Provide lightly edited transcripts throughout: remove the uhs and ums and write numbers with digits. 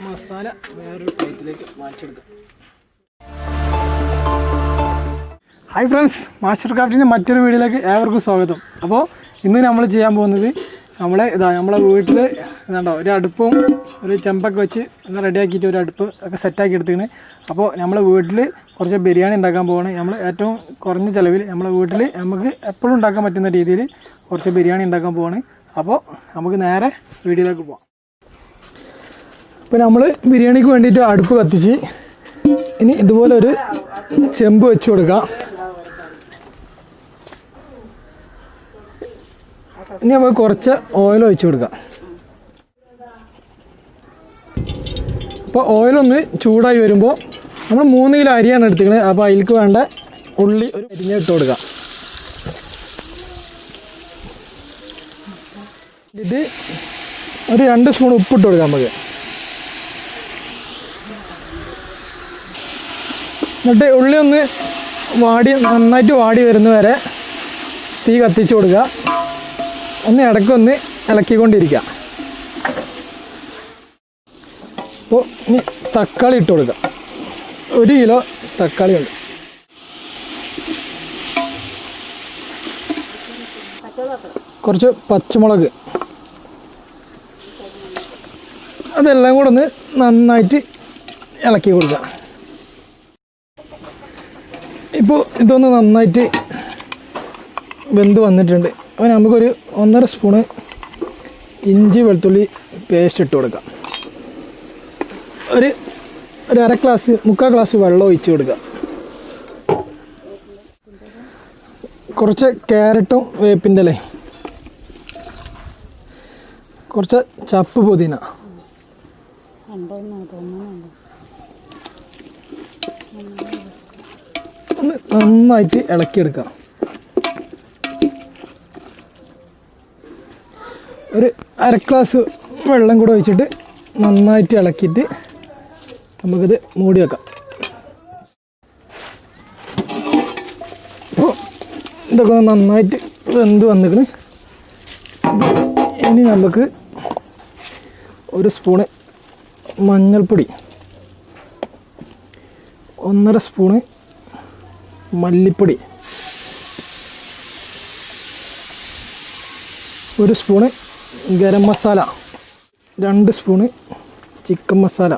മസാല വേറൊരു പ്ലേറ്റിലേക്ക് മാറ്റിയെടുക്കാം. ഹായ് ഫ്രണ്ട്സ്, മാസ്റ്റർ ക്രാഫ്റ്റിൻ്റെ മറ്റൊരു വീഡിയോയിലേക്ക് ഏവർക്കും സ്വാഗതം. അപ്പോൾ ഇന്ന് നമ്മൾ ചെയ്യാൻ പോകുന്നത് നമ്മളെ വീട്ടിൽ എന്താണ്ടോ ഒരു അടുപ്പും ഒരു ചെമ്പൊക്കെ വെച്ച് എല്ലാം റെഡിയാക്കിയിട്ട് ഒരു അടുപ്പ് ഒക്കെ സെറ്റാക്കി എടുത്തിങ്ങനെ. അപ്പോൾ നമ്മളെ വീട്ടിൽ കുറച്ച് ബിരിയാണി ഉണ്ടാക്കാൻ പോവാണ്. നമ്മൾ ഏറ്റവും കുറഞ്ഞ ചിലവിൽ നമ്മളെ വീട്ടിൽ നമുക്ക് എപ്പോഴും ഉണ്ടാക്കാൻ പറ്റുന്ന രീതിയിൽ കുറച്ച് ബിരിയാണി ഉണ്ടാക്കാൻ പോവാണ്. അപ്പോൾ നമുക്ക് നേരെ വീഡിയോയിലേക്ക് പോവാം. ഇപ്പോൾ നമ്മൾ ബിരിയാണിക്ക് വേണ്ടിയിട്ട് അടുപ്പ് കത്തിച്ച് ഇനി ഇതുപോലെ ഒരു ചെമ്പ് വെച്ച് കൊടുക്കാം. ഇനി നമുക്ക് കുറച്ച് ഓയിൽ ഒഴിച്ച് കൊടുക്കാം. അപ്പോൾ ഓയിലൊന്ന് ചൂടായി വരുമ്പോൾ നമ്മൾ 3 കിലോ അരിയാണ് എടുത്തിരിക്കുന്നത്. അപ്പോൾ അതിലേക്ക് വേണ്ട ഉള്ളി ഒരു അരിഞ്ഞിട്ട് കൊടുക്കാം. ഇത് ഒരു 2 സ്പൂൺ ഉപ്പിട്ട് കൊടുക്കാം നമുക്ക്. എന്നിട്ട് ഉള്ളി ഒന്ന് നന്നായിട്ട് വാടി വരുന്ന വരെ തീ കത്തിച്ച് കൊടുക്കുക. ഒന്ന് ഇടയ്ക്കൊന്ന് ഇളക്കിക്കൊണ്ടിരിക്കുക. അപ്പോൾ ഇനി തക്കാളി ഇട്ട് കൊടുക്കുക. 1 കിലോ തക്കാളി ഉണ്ട്. കുറച്ച് പച്ചമുളക്, അതെല്ലാം കൂടെ ഒന്ന് നന്നായിട്ട് ഇളക്കി കൊടുക്കുക. ഇപ്പോൾ ഇതൊന്ന് നന്നായിട്ട് വെന്ത് വന്നിട്ടുണ്ട്. അപ്പോൾ നമുക്കൊരു 1.5 സ്പൂണ് ഇഞ്ചി വെളുത്തുള്ളി പേസ്റ്റ് ഇട്ട് കൊടുക്കാം. ഒരു 3/4 ഗ്ലാസ് വെള്ളം ഒഴിച്ച് കൊടുക്കുക. കുറച്ച് ക്യാരറ്റും വേപ്പിൻ്റെ ഇലയും, കുറച്ച് ചപ്പ് പുതിന, ഒന്ന് നന്നായിട്ട് ഇളക്കിയെടുക്കാം. ഒരു 1/2 ഗ്ലാസ് വെള്ളം കൂടെ ഒഴിച്ചിട്ട് നന്നായിട്ട് ഇളക്കിയിട്ട് നമുക്കിത് മൂടി വെക്കാം. അപ്പോൾ ഇതൊക്കെ നന്നായിട്ട് വെന്ത് വന്നിക്കണ്. ഇനി നമുക്ക് 1 സ്പൂണ് മഞ്ഞൾപ്പൊടി, 1.5 സ്പൂണ് മല്ലിപ്പൊടി, 1 spoon garam masala, 2 spoon chicken masala,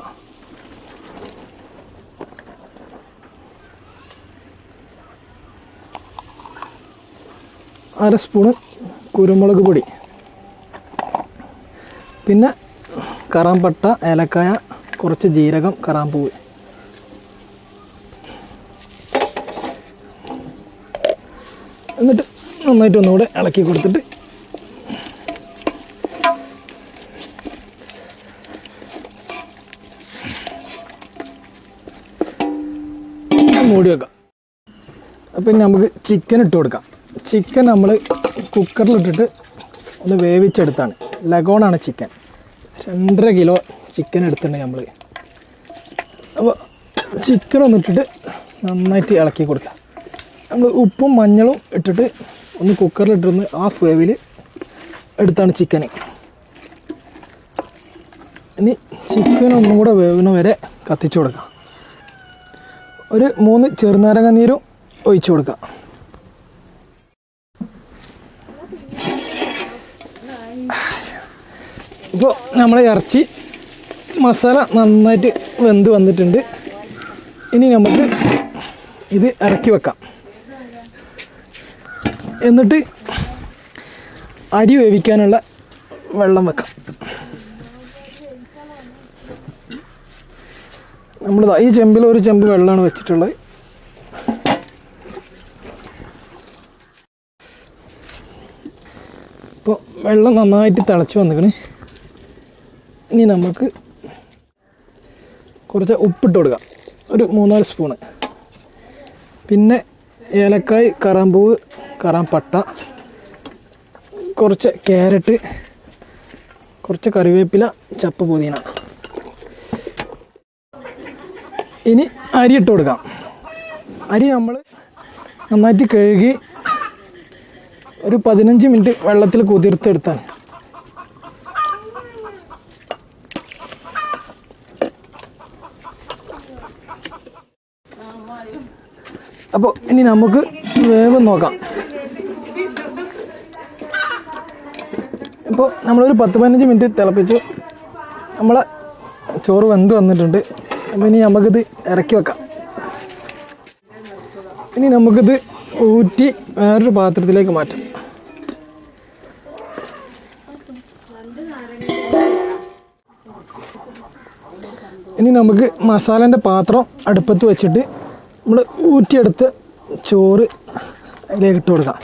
1/2 spoon കുരുമുളക് പൊടി, പിന്നെ കറാമ്പട്ട, ഏലക്കായ, കുറച്ച് ജീരകം, കറാമ്പൂവ്. എന്നിട്ട് നന്നായിട്ട് ഒന്നുകൂടെ ഇളക്കി കൊടുത്തിട്ട് മൂടി വെക്കാം. അപ്പം നമുക്ക് ചിക്കൻ ഇട്ട് കൊടുക്കാം. ചിക്കൻ നമ്മൾ കുക്കറിലിട്ടിട്ട് ഒന്ന് വേവിച്ചെടുത്താണ്. ലഗോണാണ് ചിക്കൻ. 2.5 കിലോ ചിക്കൻ എടുത്തിട്ടുണ്ട് നമ്മൾ. അപ്പോൾ ചിക്കൻ ഒന്നിട്ടിട്ട് നന്നായിട്ട് ഇളക്കി കൊടുക്കുക. നമ്മൾ ഉപ്പും മഞ്ഞളും ഇട്ടിട്ട് ഒന്ന് കുക്കറിലിട്ടൊന്ന് 1/2 വേവിൽ എടുത്താണ് ചിക്കന്. ഇനി ചിക്കൻ ഒന്നും കൂടെ വേവുന്ന വരെ കത്തിച്ചു കൊടുക്കാം. ഒരു 3 ചെറുനാരങ്ങ നീരും ഒഴിച്ചു കൊടുക്കാം. ഇപ്പോൾ നമ്മളെ ഇറച്ചി മസാല നന്നായിട്ട് വെന്ത് വന്നിട്ടുണ്ട്. ഇനി നമുക്ക് ഇത് ഇറക്കി വെക്കാം. എന്നിട്ട് അരി വേവിക്കാനുള്ള വെള്ളം വെക്കാം. നമ്മൾ ഈ ചെമ്പിൽ ഒരു ചെമ്പ് വെള്ളമാണ് വെച്ചിട്ടുള്ളത്. ഇപ്പോൾ വെള്ളം നന്നായിട്ട് തിളച്ച് വന്നിക്കണ്. ഇനി നമുക്ക് കുറച്ച് ഉപ്പിട്ട് കൊടുക്കാം. ഒരു 3-4 സ്പൂണ്. പിന്നെ ഏലക്കായ്, കറാമ്പൂവ്, കറാമ്പട്ട, കുറച്ച് ക്യാരറ്റ്, കുറച്ച് കറിവേപ്പില, ചപ്പ് പുതിന. ഇനി അരി ഇട്ട് കൊടുക്കാം. അരി നമ്മൾ നന്നായിട്ട് കഴുകി ഒരു 15 മിനിറ്റ് വെള്ളത്തിൽ കുതിർത്തെടുത്താൽ അപ്പോൾ ഇനി നമുക്ക് വേഗം നോക്കാം. ഇപ്പോൾ നമ്മളൊരു 10-15 മിനിറ്റ് തിളപ്പിച്ചു. നമ്മളെ ചോറ് വെന്ത് വന്നിട്ടുണ്ട്. അപ്പോൾ ഇനി നമുക്കിത് ഇറക്കി വെക്കാം. ഇനി നമുക്കിത് ഊറ്റി വേറൊരു പാത്രത്തിലേക്ക് മാറ്റാം. ഇനി നമുക്ക് മസാലേൻ്റെ പാത്രം അടുപ്പത്ത് വെച്ചിട്ട് നമ്മൾ ഊറ്റിയെടുത്ത് ചോറ് അതിലേക്ക് ഇട്ട് കൊടുക്കാം.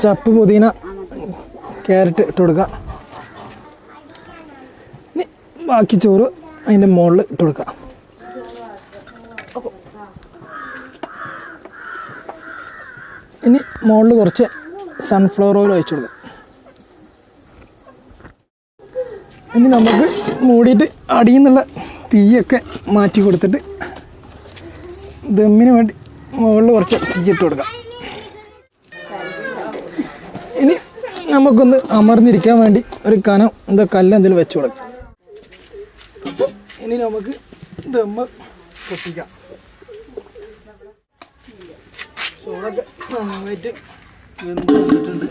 ചപ്പ്, പുതിന, ക്യാരറ്റ് ഇട്ട് കൊടുക്കുക. ഇനി ബാക്കി ചോറ് അതിൻ്റെ മുകളിൽ ഇട്ട് കൊടുക്കുക. ഇനി മുകളിൽ കുറച്ച് സൺഫ്ലവർ ഓയിൽ ഒഴിച്ചു കൊടുക്കുക. ഇനി നമുക്ക് മൂടിയിട്ട് അടിയിൽ നിന്നുള്ള തീയൊക്കെ മാറ്റി കൊടുത്തിട്ട് ദമ്മിന് വേണ്ടി മുകളിൽ കുറച്ച് തീയിട്ട് കൊടുക്കാം. ഇനി നമുക്കൊന്ന് അമർന്നിരിക്കാൻ വേണ്ടി ഒരു കനം കല്ല് എന്തെങ്കിലും വെച്ച് കൊടുക്കാം. ഇനി നമുക്ക് ദമ്മ് പൊട്ടിക്കാം. ചോറൊക്കെ നന്നായിട്ട് വെന്ത് വന്നിട്ടുണ്ട്.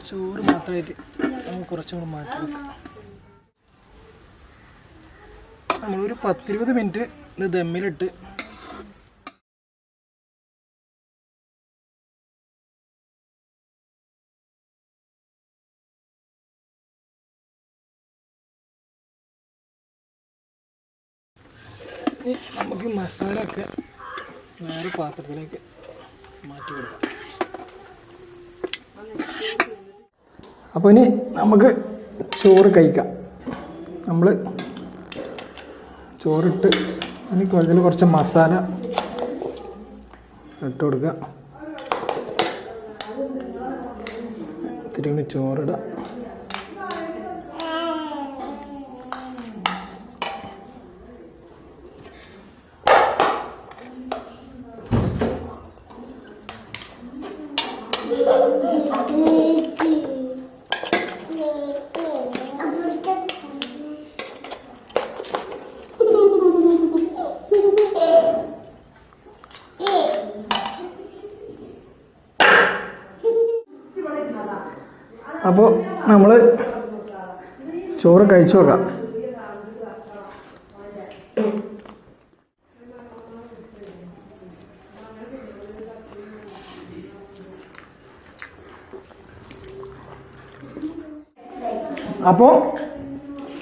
ചോറ് മാത്രമായിട്ട് നമുക്ക് കുറച്ചും കൂടെ മാറ്റി വെക്കാം. നമ്മളൊരു 10-20 മിനിറ്റ് ഇത് ദമ്മിലിട്ട് നമുക്ക് മസാല ഒക്കെ വേറെ പാത്രത്തിലേക്ക് മാറ്റി കൊടുക്കാം. അപ്പോൾ ഇനി നമുക്ക് ചോറ് കഴിക്കാം. നമ്മൾ ചോറിട്ട് ഇനി ഇതിൽ കുറച്ച് മസാല ഇട്ട് കൊടുക്കുക. ഇത്തിരി ചോറിടാം. അപ്പോൾ നമ്മൾ ചോറ് കഴിച്ചു നോക്കാം. അപ്പോൾ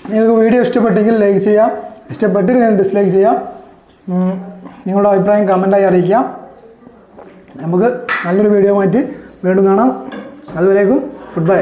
നിങ്ങൾക്ക് വീഡിയോ ഇഷ്ടപ്പെട്ടെങ്കിൽ ലൈക്ക് ചെയ്യാം, ഇഷ്ടപ്പെട്ടില്ലെങ്കിൽ ഡിസ്ലൈക്ക് ചെയ്യാം. നിങ്ങളുടെ അഭിപ്രായം കമൻറ്റായി അറിയിക്കാം. നമുക്ക് നല്ലൊരു വീഡിയോ ആയിട്ട് വീണ്ടും കാണാം. അതുവരേക്കും ഗുഡ് ബൈ.